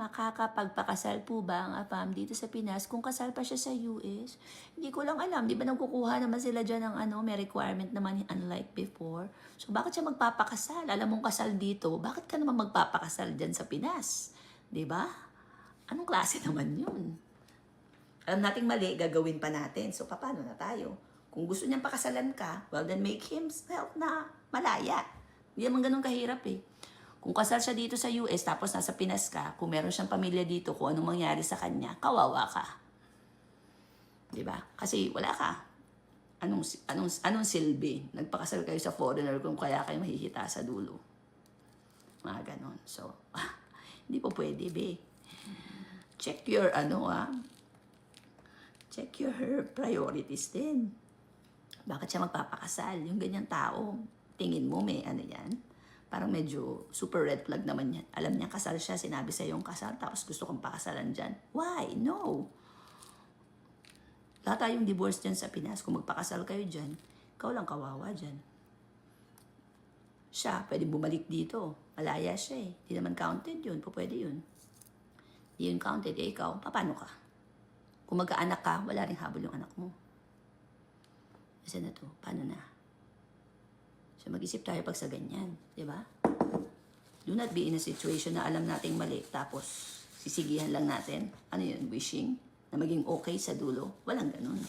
makakapagpakasal po ba ang AFAM dito sa Pinas kung kasal pa siya sa US? Hindi ko lang alam. Di ba nagkukuha naman sila dyan ng may requirement naman unlike before? So bakit siya magpapakasal? Alam mong kasal dito, bakit ka naman magpapakasal dyan sa Pinas? Di ba? Anong klase naman yun? Alam nating mali, gagawin pa natin. So paano na tayo? Kung gusto niyang pakasalan ka, well then make himself na malaya. Hindi naman ganun kahirap eh. Kung kasal siya dito sa US tapos nasa Pinas ka, kung meron siyang pamilya dito, kung anong mangyari sa kanya, kawawa ka. 'Di ba? Kasi wala ka. Anong silbi? Nagpakasal kayo sa foreigner kung kaya kayo mahihita sa dulo. Mga ganon. So, hindi po pwede, be. Check your check your priorities din. Bakit siya magpapakasal? Yung ganyang tao, tingin mo may yan? Parang medyo super red flag naman yan. Alam niya kasal siya, sinabi sa yung kasal, tapos gusto kong pakasalan dyan. Why? No. Lahat tayong divorce dyan sa Pinas. Kung magpakasal kayo dyan, ikaw lang kawawa dyan. Siya, pwede bumalik dito. Malaya siya eh. Hindi naman counted yun. Pwede yun. Hindi yun counted. Eh ikaw, paano ka? Kung magkaanak ka, wala rin habol yung anak mo. Kasi na to, paano na? So mag-isip tayo pag sa ganyan, di ba? Do not be in a situation na alam nating mali, tapos sisigihan lang natin. Ano yun, wishing na maging okay sa dulo? Walang ganun.